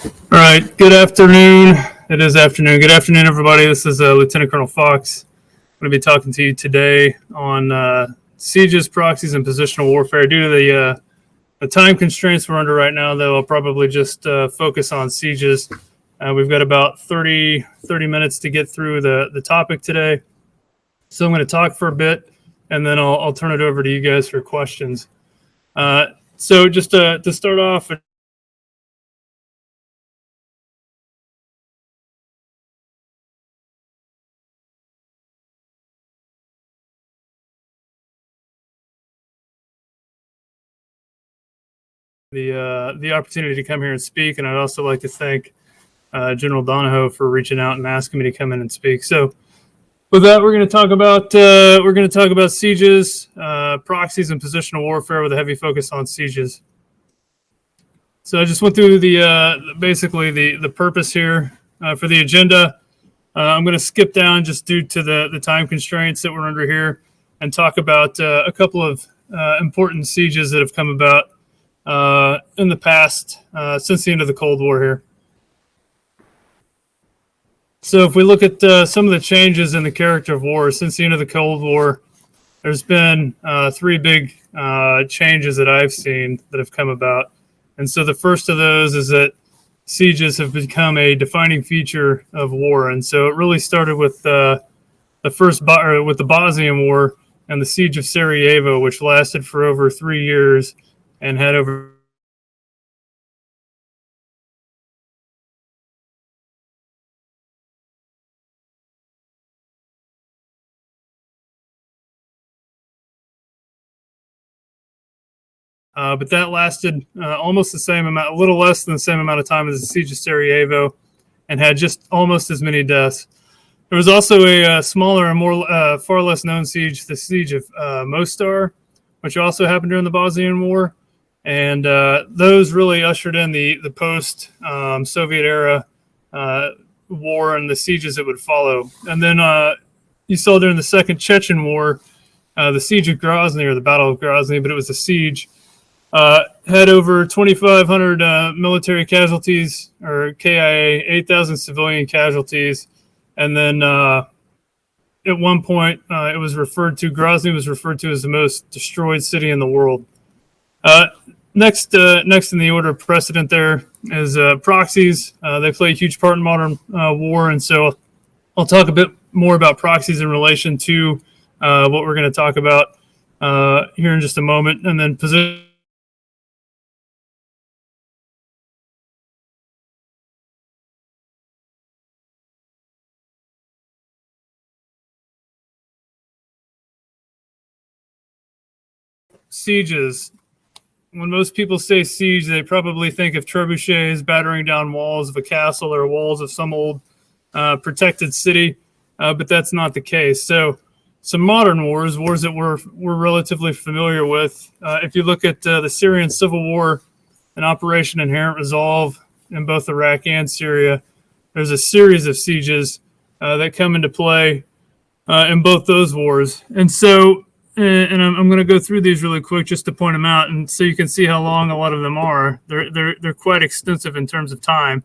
All right, good afternoon. It is afternoon. Good afternoon, everybody. This is Lieutenant Colonel Fox. I'm going to be talking to you today on Seiges, Proxies, and Positional Warfare. Due to the time constraints we're under right now, though, I'll probably just focus on Seiges. We've got about 30 minutes to get through the topic today. So I'm going to talk for a bit, and then I'll turn it over to you guys for questions. So just to start off, the opportunity to come here and speak, and I'd also like to thank General Donahoe for reaching out and asking me to come in and speak. So, with that, we're going to talk about Seiges, proxies, and positional warfare with a heavy focus on Seiges. So I just went through basically the purpose here for the agenda. I'm going to skip down just due to the time constraints that we're under here, and talk about a couple of important sieges that have come about in the past since the end of the Cold War here. So if we look at some of the changes in the character of war since the end of the Cold War, there's been three big changes that I've seen that have come about. And so the first of those is that sieges have become a defining feature of war. And so it really started with the Bosnian War and the siege of Sarajevo, which lasted for over 3 years and had over but that lasted almost the same amount, a little less than the same amount of time as the siege of Sarajevo, and had just almost as many deaths. There was also a smaller and far less known siege, the siege of Mostar, which also happened during the Bosnian War. And those really ushered in the post-Soviet era war and the sieges that would follow. And then you saw during the Second Chechen War, the siege of Grozny, or the Battle of Grozny, but it was a siege, had over 2,500 military casualties, or KIA, 8,000 civilian casualties. And then at one point, Grozny was referred to as the most destroyed city in the world. Next in the order of precedent there is proxies. They play a huge part in modern war, and so I'll talk a bit more about proxies in relation to what we're going to talk about here in just a moment. And then position. Sieges. When most people say siege, they probably think of trebuchets battering down walls of a castle or walls of some old protected city, but that's not the case. So some modern wars that we're relatively familiar with. If you look at the Syrian civil war and Operation Inherent Resolve in both Iraq and Syria, there's a series of sieges that come into play in both those wars. And so, and I'm going to go through these really quick just to point them out, and so you can see how long a lot of them are. They're quite extensive in terms of time.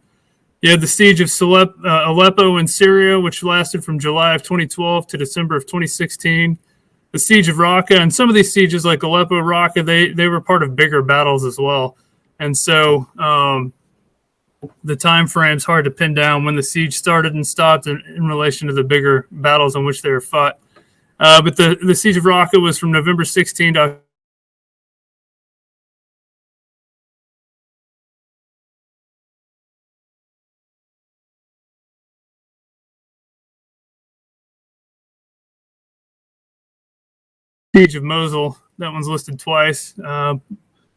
You had the siege of Aleppo in Syria, which lasted from July of 2012 to December of 2016. The siege of Raqqa, and some of these sieges like Aleppo, Raqqa, they were part of bigger battles as well. And so the time frame's hard to pin down when the siege started and stopped in relation to the bigger battles on which they were fought. But the siege of Raqqa was from November 16 to siege of Mosul. That one's listed twice. But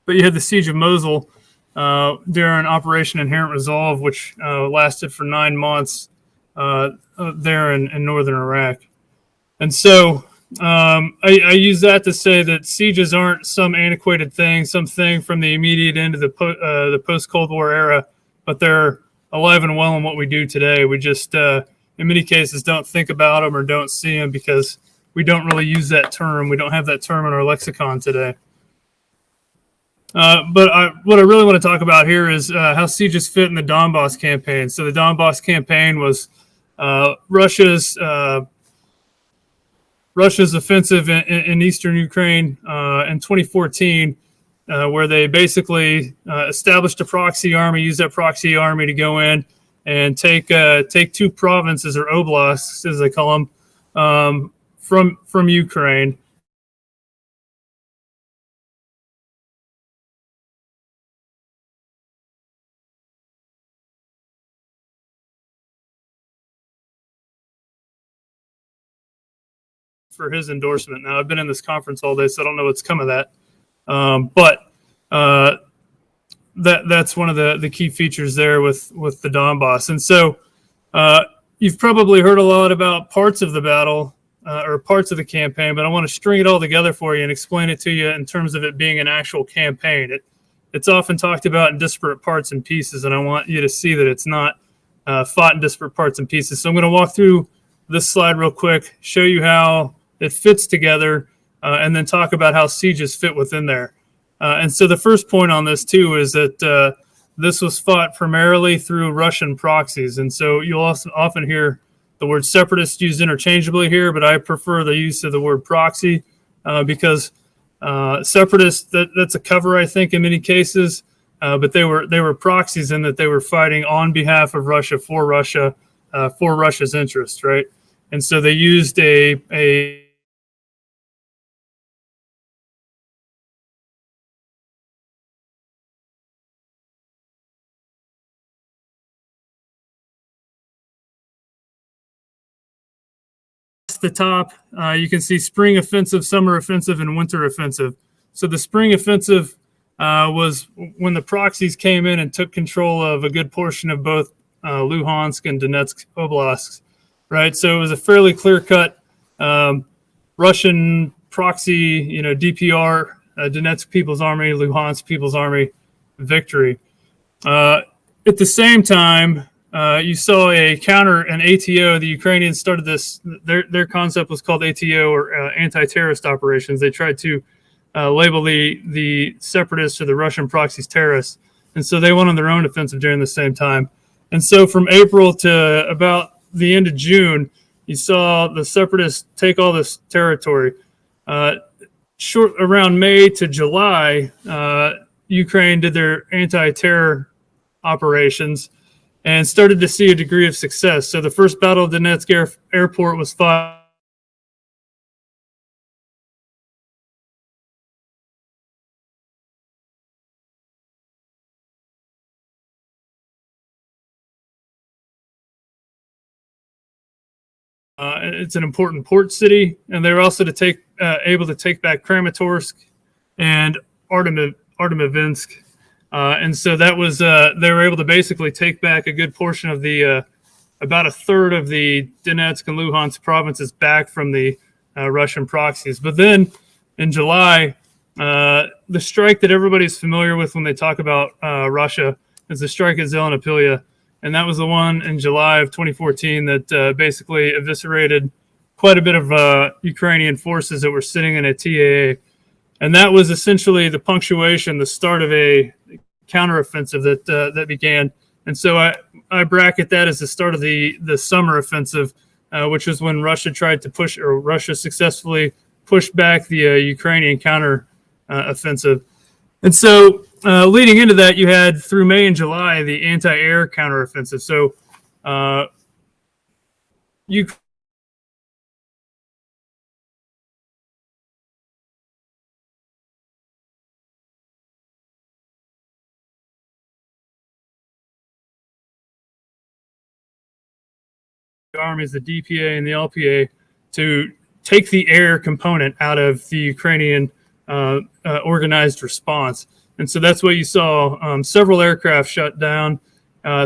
you had the siege of Mosul during Operation Inherent Resolve, which lasted for 9 months there in northern Iraq. And so I use that to say that sieges aren't some antiquated thing, something from the immediate end of the post-Cold War era, but they're alive and well in what we do today. We just, in many cases, don't think about them or don't see them because we don't really use that term. We don't have that term in our lexicon today. What I really want to talk about here is how Seiges fit in the Donbass campaign. So the Donbass campaign was Russia's offensive in eastern Ukraine in 2014, where they basically established a proxy army, used that proxy army to go in and take two provinces, or oblasts as they call them, from Ukraine. For his endorsement. Now, I've been in this conference all day, so I don't know what's come of that. But that's one of the key features there with the Donbass. And so you've probably heard a lot about parts of the battle or parts of the campaign, but I want to string it all together for you and explain it to you in terms of it being an actual campaign. It's often talked about in disparate parts and pieces, and I want you to see that it's not fought in disparate parts and pieces. So I'm going to walk through this slide real quick, show you how it fits together, and then talk about how Seiges fit within there. And so the first point on this, too, is that this was fought primarily through Russian proxies. And so you'll also often hear the word separatist used interchangeably here, but I prefer the use of the word proxy because separatist, that's a cover, I think, in many cases. But they were proxies in that they were fighting on behalf of Russia, for Russia's interest, right? And so they used a the top, you can see spring offensive, summer offensive, and winter offensive. So the spring offensive was when the proxies came in and took control of a good portion of both Luhansk and Donetsk oblasts, right? So it was a fairly clear-cut Russian proxy, DPR, Donetsk People's Army, Luhansk People's Army victory. At the same time, you saw an ATO. The Ukrainians started this. Their concept was called ATO, or anti-terrorist operations. They tried to label the separatists or the Russian proxies terrorists, and so they went on their own offensive during the same time. And so from April to about the end of June, you saw the separatists take all this territory. Around May to July, Ukraine did their anti-terror operations and started to see a degree of success. So the first Battle of Donetsk airport was fought it's an important port city, and they were also able to take back Kramatorsk and Artemovsk. And so that was they were able to basically take back a good portion of the about a third of the Donetsk and Luhansk provinces back from the Russian proxies. But then in July, the strike that everybody's familiar with when they talk about Russia is the strike at Zelenopilya. And that was the one in July of 2014 that basically eviscerated quite a bit of Ukrainian forces that were sitting in a TAA. And that was essentially the punctuation, the start of a counteroffensive that began. And so I bracket that as the start of the summer offensive, which was when Russia successfully pushed back the Ukrainian counter offensive. And so leading into that, you had through May and July the anti-air counteroffensive. So armies, the DPA and the LPA, to take the air component out of the Ukrainian organized response. And so that's what you saw. Several aircraft shut down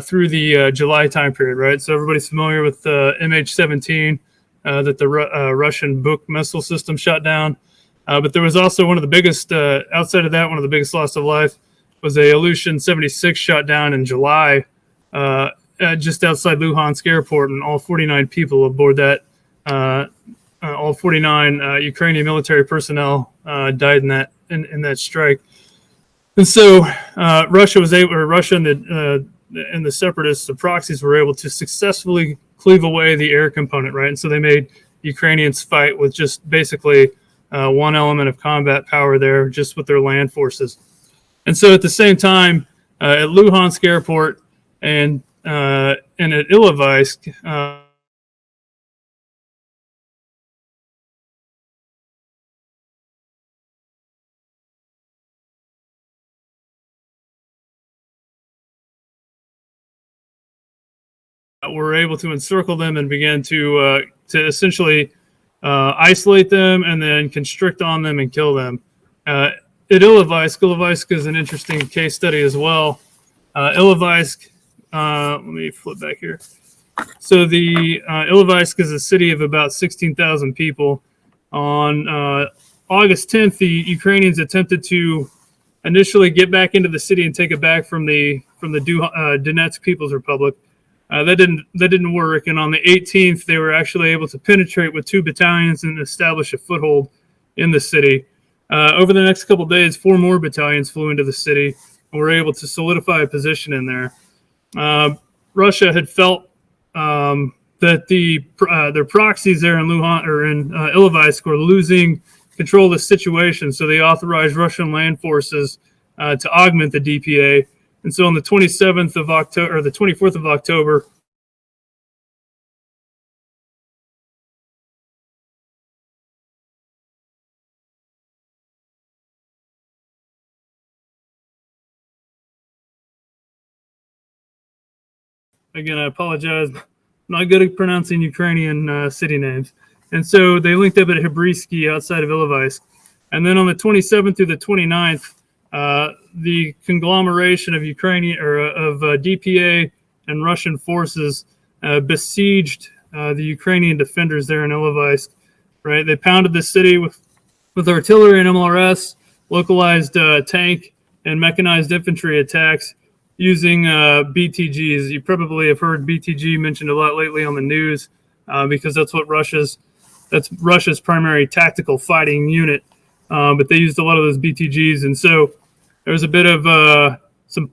through the July time period, right? So everybody's familiar with the MH17 that the Russian Buk missile system shut down. But there was also one of the biggest, outside of that, one of the biggest loss of life was a Ilyushin 76 shot down in July just outside Luhansk airport, and all 49 people aboard that, all 49 Ukrainian military personnel died in that strike. And so Russia and the separatists, the proxies, were able to successfully cleave away the air component, right? And so they made Ukrainians fight with just basically one element of combat power there, just with their land forces. And so at the same time, at Luhansk Airport and at Ilovaisk, were able to encircle them and began to essentially isolate them and then constrict on them and kill them. At Ilovaisk is an interesting case study as well. Ilovaisk, let me flip back here. So the Ilovaisk is a city of about 16,000 people. On August 10th, the Ukrainians attempted to initially get back into the city and take it back from the Donetsk People's Republic. That didn't work, and on the 18th, they were actually able to penetrate with 2 battalions and establish a foothold in the city. Over the next couple of days, 4 more battalions flew into the city and were able to solidify a position in there. Russia had felt that their proxies there in Ilovaisk were losing control of the situation, so they authorized Russian land forces to augment the DPA. And so on the 27th of October, or the 24th of October, again, I apologize, I'm not good at pronouncing Ukrainian city names. And so they linked up at Hebrisky outside of Ilovaisk. And then on the 27th through the 29th, the conglomeration of DPA and Russian forces besieged the Ukrainian defenders there in Ilovaisk. Right, they pounded the city with artillery and MLRS, localized tank and mechanized infantry attacks using BTGs. You probably have heard BTG mentioned a lot lately on the news because that's Russia's primary tactical fighting unit. But they used a lot of those BTGs, and so there was a bit of some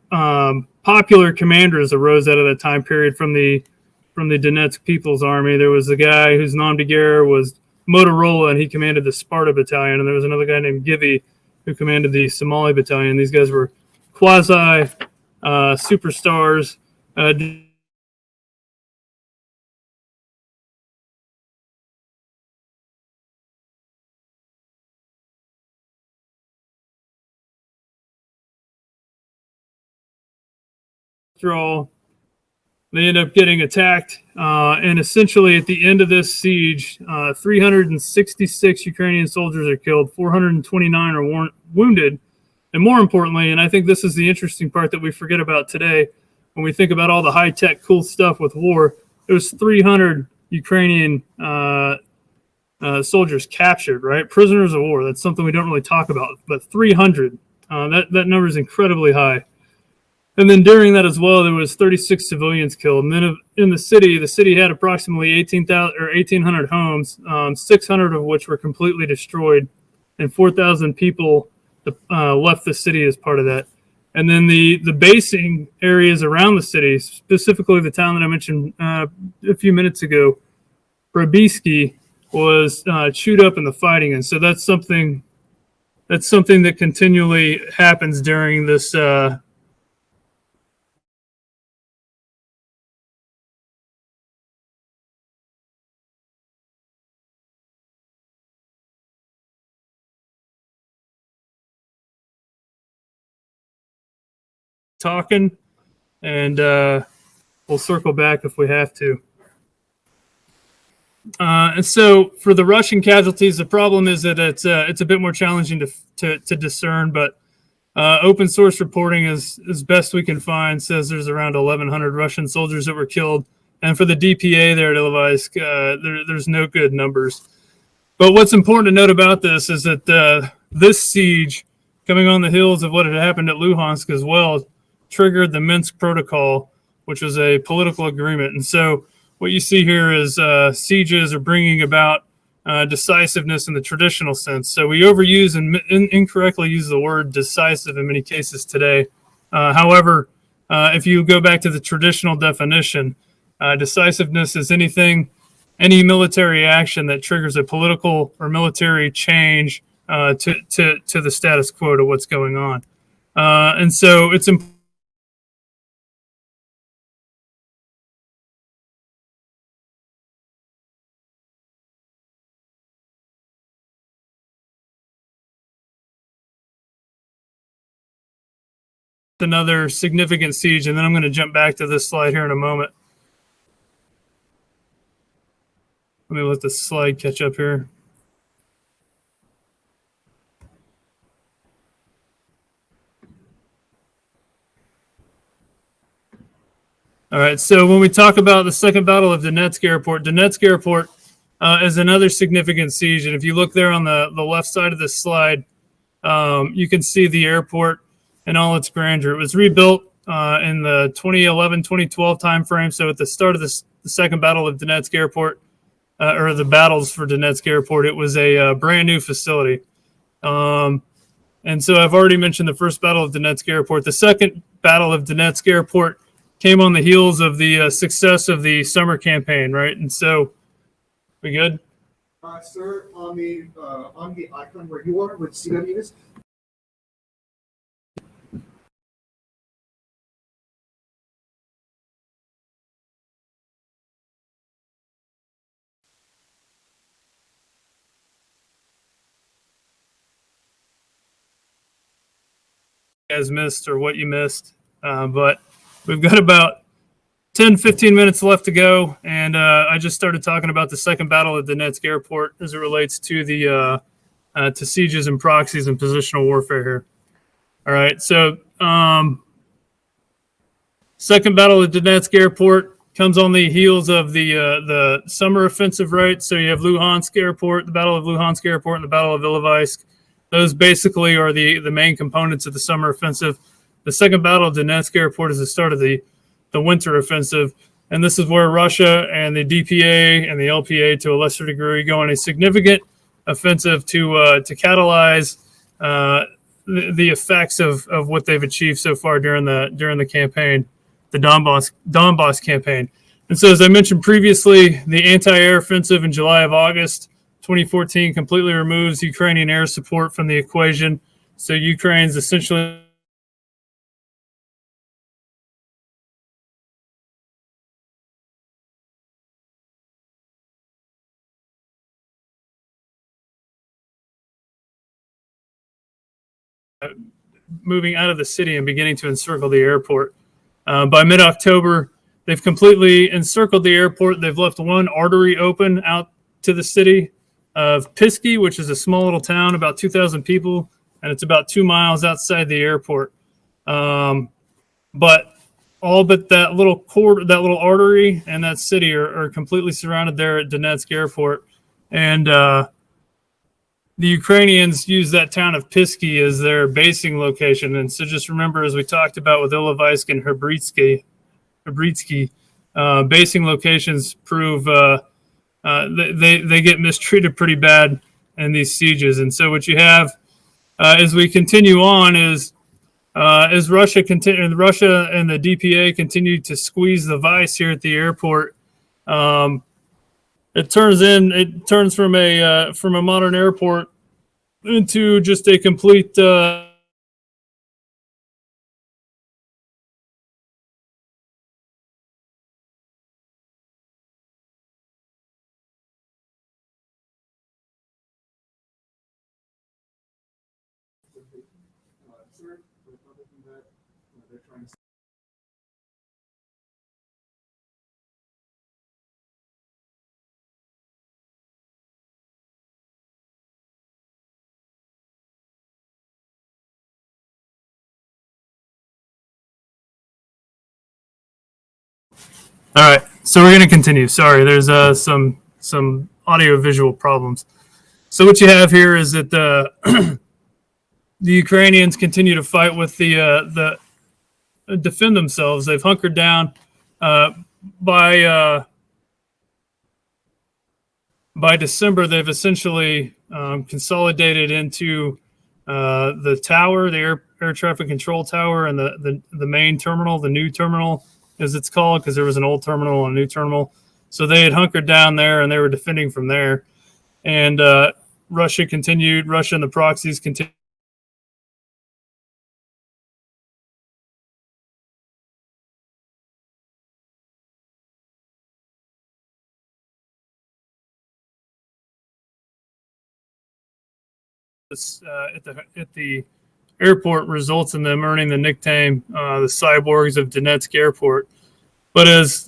popular commanders arose out of that time period from the Donetsk People's Army. There was a guy whose nom de guerre was Motorola, and he commanded the Sparta Battalion, and there was another guy named Givy who commanded the Somali Battalion. These guys were quasi superstars. They end up getting attacked, and essentially at the end of this siege, 366 Ukrainian soldiers are killed, 429 are wounded, and more importantly, and I think this is the interesting part that we forget about today, when we think about all the high-tech cool stuff with war, there was 300 Ukrainian soldiers captured, right? Prisoners of war. That's something we don't really talk about, but 300. That number is incredibly high. And then during that as well, there was 36 civilians killed. And then in the city had approximately 1,800 homes, 600 of which were completely destroyed, and 4,000 people left the city as part of that. And then the basing areas around the city, specifically the town that I mentioned a few minutes ago, Brabisky, was chewed up in the fighting. And so that's something that continually happens during this talking, and we'll circle back if we have to. And so for the Russian casualties, the problem is that it's a bit more challenging to discern, but open source reporting as best we can find says there's around 1,100 Russian soldiers that were killed. And for the DPA there at Ilovaisk, there's no good numbers. But what's important to note about this is that this siege, coming on the heels of what had happened at Luhansk as well, triggered the Minsk Protocol, which was a political agreement. And so what you see here is sieges are bringing about decisiveness in the traditional sense. So we overuse and incorrectly use the word decisive in many cases today. However, if you go back to the traditional definition, decisiveness is any military action that triggers a political or military change to the status quo to what's going on. And so it's important. Another significant siege, and then I'm going to jump back to this slide here in a moment. Let me let this slide catch up here. All right, so when we talk about the Second Battle of Donetsk Airport is another significant siege. And if you look there on the left side of this slide, you can see the airport in all its grandeur. It was rebuilt in the 2011-2012 timeframe. So at the start of the Second Battle of Donetsk Airport, or the battles for Donetsk Airport, it was a brand new facility. And so I've already mentioned the First Battle of Donetsk Airport. The Second Battle of Donetsk Airport came on the heels of the success of the summer campaign, right? And so, we good? Sir, on the icon where you are with CWs. Guys missed or what you missed, but we've got about 10-15 minutes left to go, and I just started talking about the Second Battle of Donetsk Airport as it relates to the to sieges and proxies and positional warfare here. All right, so Second Battle of Donetsk Airport comes on the heels of the summer offensive, right? So you have Luhansk Airport, the Battle of Luhansk Airport, and the Battle of Ilovaisk. Those basically are the main components of the summer offensive. The Second Battle of Donetsk Airport is the start of the winter offensive, and this is where Russia and the DPA and the LPA, to a lesser degree, go on a significant offensive to catalyze the effects of what they've achieved so far during the campaign, the Donbass Campaign. And so, as I mentioned previously, the anti-air offensive in July of August 2014 completely removes Ukrainian air support from the equation. So Ukraine's essentially moving out of the city and beginning to encircle the airport. By mid-October, they've completely encircled the airport. They've left one artery open out to the city of Pisky, which is a small little town, about 2,000 people, and it's about 2 miles outside the airport. But all but that little artery and that city are completely surrounded there at Donetsk Airport. And the Ukrainians use that town of Pisky as their basing location. And so just remember, as we talked about with Ilovaisk and Hebritsky, basing locations prove they get mistreated pretty bad in these sieges. And so what you have as we continue on is as Russia and the DPA continue to squeeze the vice here at the airport, it turns from a modern airport into just a complete All right, so we're going to continue. Sorry, there's some audio visual problems. So what you have here is that the Ukrainians continue to fight with the defend themselves. They've hunkered down by by December, they've essentially consolidated into the tower, the air traffic control tower, and the main terminal, the new terminal, as it's called, because there was an old terminal and a new terminal. So they had hunkered down there, and they were defending from there. And Russia and the proxies continued. At the airport results in them earning the nickname the cyborgs of Donetsk Airport. But as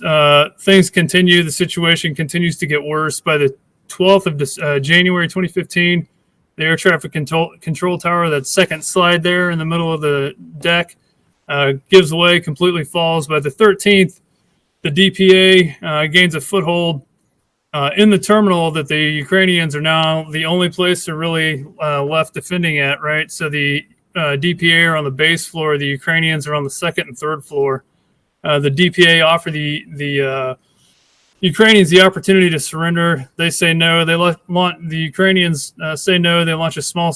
things continue, the situation continues to get worse. By the 12th of January 2015, the air traffic control tower, that second slide there in the middle of the deck, gives way, completely falls. By the 13th, the DPA gains a foothold in the terminal that the Ukrainians are now the only place they're really left defending at, right? So the DPA are on the base floor, the Ukrainians are on the second and third floor. The DPA offer the Ukrainians the opportunity to surrender. They say no. The Ukrainians say no. They launch a small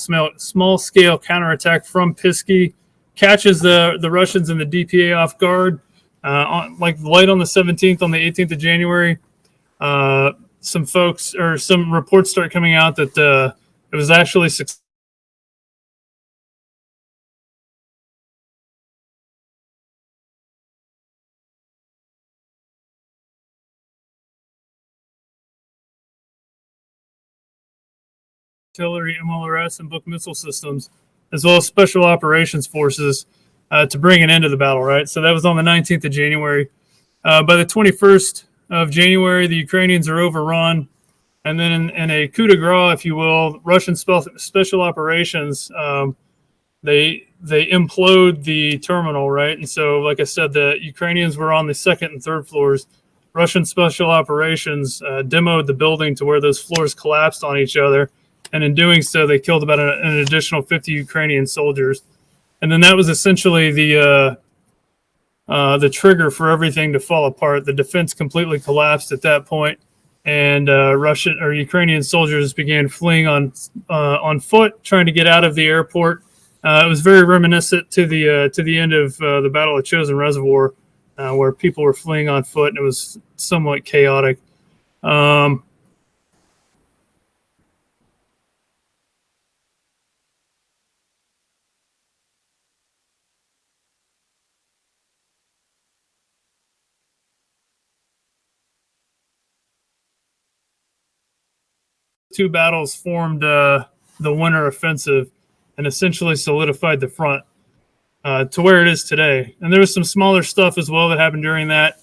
scale counterattack from Pisky, catches the Russians and the DPA off guard. Like late on the 17th, on the 18th of January, some reports start coming out that it was actually artillery, MLRS, and book missile systems, as well as special operations forces to bring an end to the battle, right? So that was on the 19th of January. By the 21st of January, the Ukrainians are overrun. And then in a coup de grace, if you will, Russian special operations, they implode the terminal, right? And so, like I said, the Ukrainians were on the second and third floors. Russian special operations demoed the building to where those floors collapsed on each other. And in doing so, they killed about an additional 50 Ukrainian soldiers. And then that was essentially the trigger for everything to fall apart. The defense completely collapsed at that point, and Russian or Ukrainian soldiers began fleeing on foot, trying to get out of the airport. It was very reminiscent to the end of the Battle of Chosin Reservoir, where people were fleeing on foot, and it was somewhat chaotic. Two battles formed the winter offensive and essentially solidified the front to where it is today. And there was some smaller stuff as well that happened during that.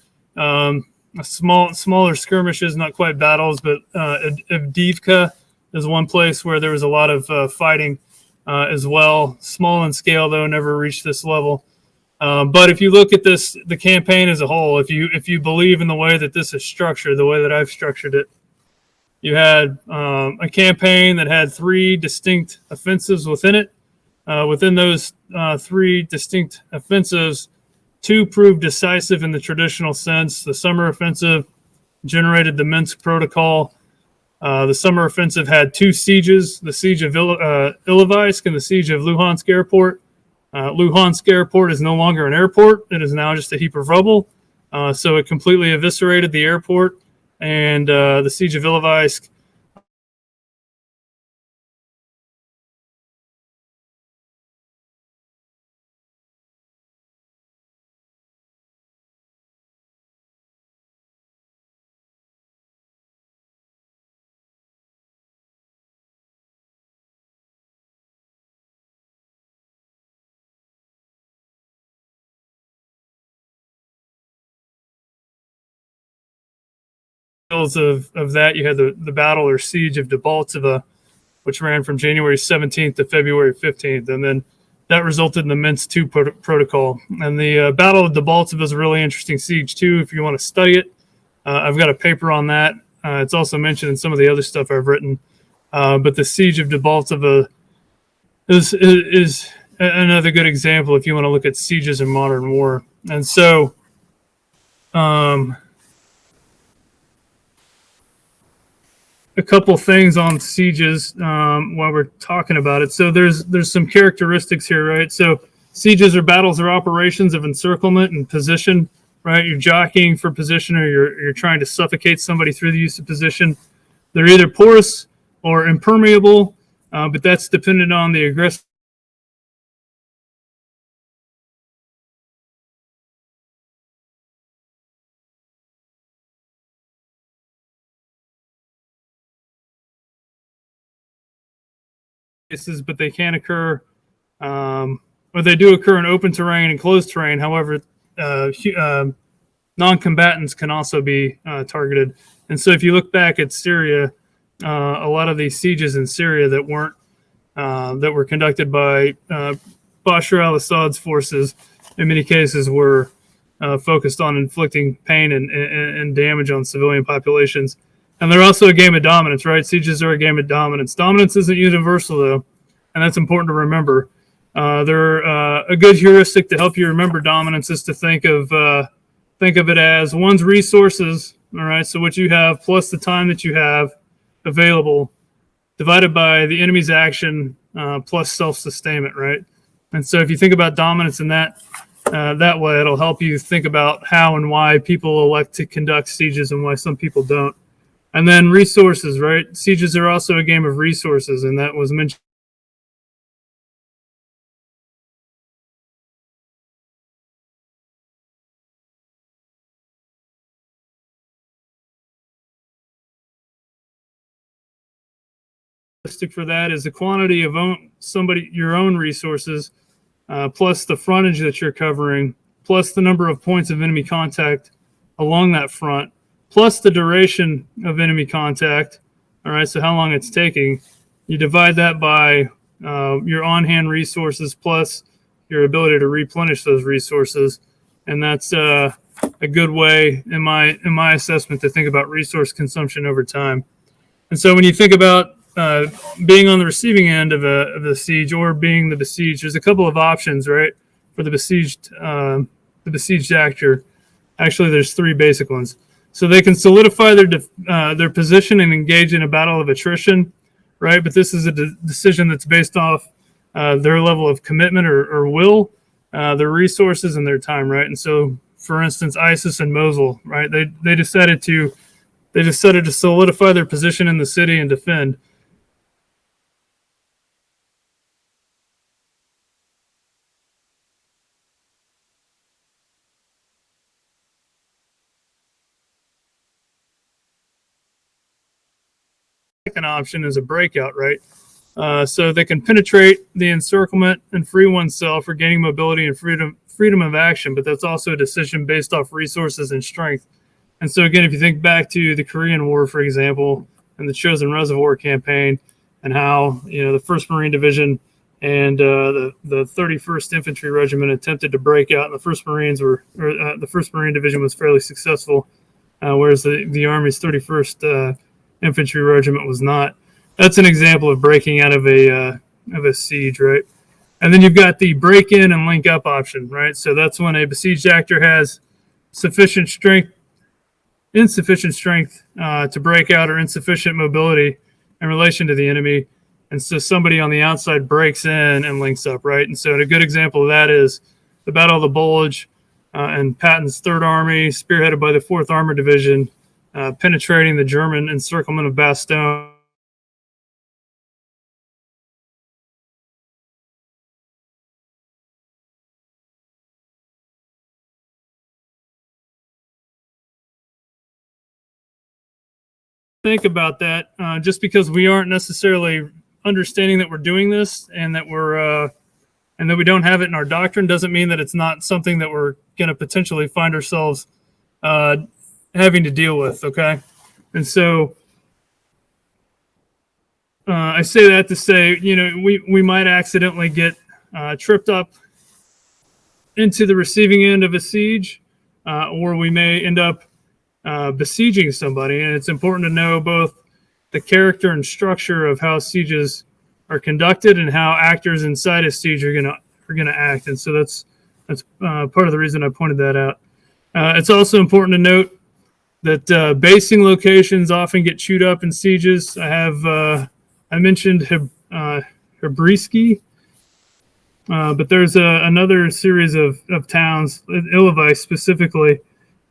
Smaller skirmishes, not quite battles, but Avdiivka is one place where there was a lot of fighting as well. Small in scale, though, never reached this level. But if you look at the campaign as a whole, if you believe in the way that this is structured, the way that I've structured it, you had a campaign that had three distinct offensives within it. Within those three distinct offensives, two proved decisive in the traditional sense. The summer offensive generated the Minsk Protocol. The summer offensive had two sieges, the siege of Ilovaisk and the siege of Luhansk Airport. Luhansk Airport is no longer an airport. It is now just a heap of rubble. So it completely eviscerated the airport. And the siege of Ilovaisk of that, you had the battle or siege of Debaltseve, which ran from January 17th to February 15th. And then that resulted in the Minsk II protocol. And the Battle of Debaltseve is a really interesting siege, too, if you want to study it. I've got a paper on that. It's also mentioned in some of the other stuff I've written. But the siege of Debaltseve is another good example if you want to look at sieges in modern war. And so a couple things on sieges while we're talking about it. So there's some characteristics here, right? So sieges are battles or operations of encirclement and position, right? You're jockeying for position, or you're trying to suffocate somebody through the use of position. They're either porous or impermeable, but that's dependent on the aggressive cases, but they can occur, or they do occur in open terrain and closed terrain. However, non-combatants can also be targeted. And so if you look back at Syria, a lot of these sieges in Syria that were conducted by Bashar al-Assad's forces, in many cases were focused on inflicting pain and damage on civilian populations. And they're also a game of dominance, right? Sieges are a game of dominance. Dominance isn't universal, though, and that's important to remember. They're a good heuristic to help you remember dominance is to think of it as one's resources, all right? So what you have plus the time that you have available divided by the enemy's action plus self-sustainment, right? And so if you think about dominance in that way, it'll help you think about how and why people elect to conduct sieges and why some people don't. And then resources, right? Sieges are also a game of resources, and that was mentioned. For that is the quantity of your own resources, plus the frontage that you're covering, plus the number of points of enemy contact along that front, plus the duration of enemy contact. All right, so how long it's taking. You divide that by your on-hand resources plus your ability to replenish those resources, and that's a good way, in my assessment, to think about resource consumption over time. And so when you think about being on the receiving end of a siege or being the besieged, there's a couple of options, right, for the besieged actor. Actually, there's three basic ones. So they can solidify their position and engage in a battle of attrition, right? But this is a decision that's based off their level of commitment or will, their resources, and their time, right? And so, for instance, ISIS and Mosul, right? They decided to solidify their position in the city and defend. Second option is a breakout, right? So they can penetrate the encirclement and free oneself, regaining mobility and freedom of action. But that's also a decision based off resources and strength. And so again, if you think back to the Korean War, for example, and the Chosin Reservoir campaign, and how the 1st Marine Division and the 31st Infantry Regiment attempted to break out, and the 1st Marine Division was fairly successful, whereas the Army's 31st Infantry Regiment was not. That's an example of breaking out of a siege, right? And then you've got the break-in and link-up option, right? So that's when a besieged actor has insufficient strength to break out, or insufficient mobility in relation to the enemy, and so somebody on the outside breaks in and links up, right? And so a good example of that is the Battle of the Bulge and Patton's Third Army, spearheaded by the 4th Armored Division, penetrating the German encirclement of Bastogne. Think about that. Just because we aren't necessarily understanding that we're doing this and that we don't have it in our doctrine doesn't mean that it's not something that we're going to potentially find ourselves having to deal with. Okay, and so I say that to say, we might accidentally get tripped up into the receiving end of a siege, or we may end up besieging somebody. And it's important to know both the character and structure of how sieges are conducted and how actors inside a siege are gonna act. And so that's part of the reason I pointed that out. It's also important to note that basing locations often get chewed up in sieges. I mentioned Hebriski, but there's another series of towns, Ilovai specifically,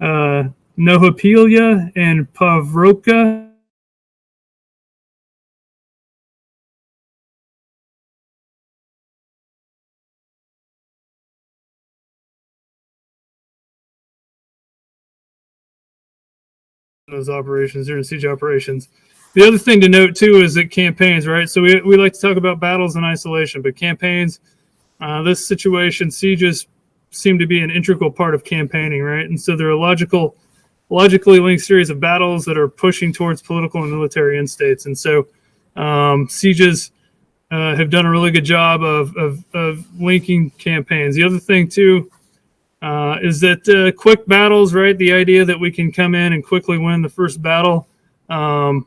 Nohopelia and Pavrovka. Those operations, during siege operations. The other thing to note too is that campaigns, right? So we like to talk about battles in isolation, but campaigns, this situation, sieges seem to be an integral part of campaigning, right? And so they're a logically linked series of battles that are pushing towards political and military end states. And so sieges have done a really good job of linking campaigns. The other thing too is that quick battles, right? The idea that we can come in and quickly win the first battle, that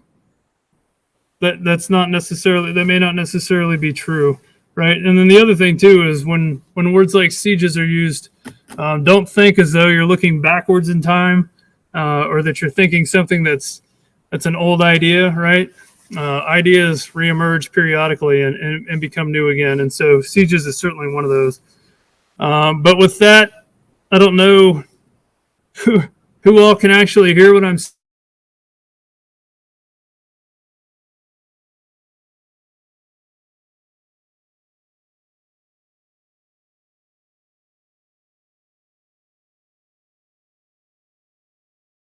may not necessarily be true, right? And then the other thing too is when words like sieges are used, don't think as though you're looking backwards in time, or that you're thinking something that's an old idea, right? Ideas reemerge periodically and become new again, and so sieges is certainly one of those. But with that, I don't know who all can actually hear what I'm saying.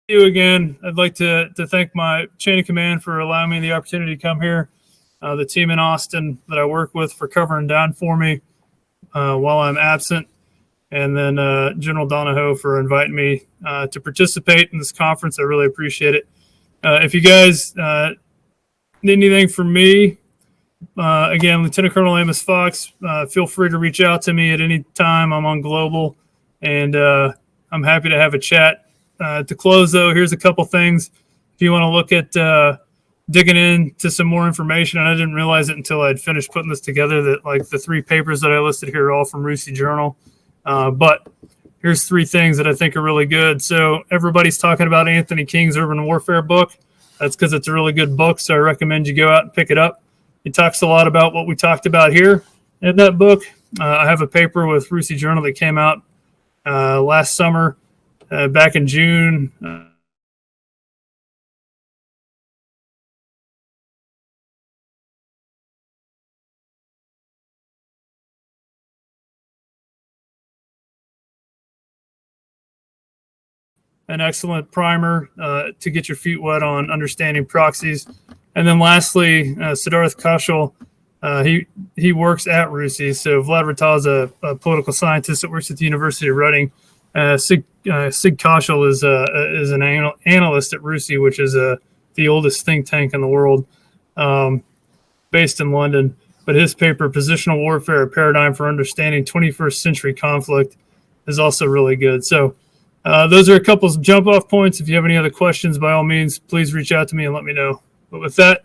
Again, I'd like to thank my chain of command for allowing me the opportunity to come here, the team in Austin that I work with for covering down for me while I'm absent, and then General Donahoe for inviting me to participate in this conference. I really appreciate it. If you guys need anything from me, again, Lieutenant Colonel Amos Fox, feel free to reach out to me at any time. I'm on Global, and I'm happy to have a chat. To close, though, here's a couple things. If you want to look at digging into some more information, and I didn't realize it until I'd finished putting this together, that like the 3 papers that I listed here are all from RUSI Journal. But here's 3 things that I think are really good. So everybody's talking about Anthony King's Urban Warfare book. That's because it's a really good book, so I recommend you go out and pick it up. It talks a lot about what we talked about here in that book. I have a paper with RUSI Journal that came out last summer, back in June. An excellent primer to get your feet wet on understanding proxies. And then lastly, Siddharth Kaushal, he works at RUSI. So Vlad Ratal is a political scientist that works at the University of Reading. Sig Kaushal is an analyst at RUSI, which is the oldest think tank in the world, based in London. But his paper, Positional Warfare, A Paradigm for Understanding 21st Century Conflict, is also really good. So those are a couple of jump-off points. If you have any other questions, by all means, please reach out to me and let me know. But with that,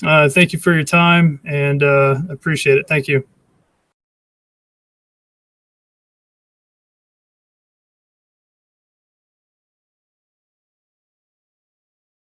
thank you for your time, and appreciate it. Thank you.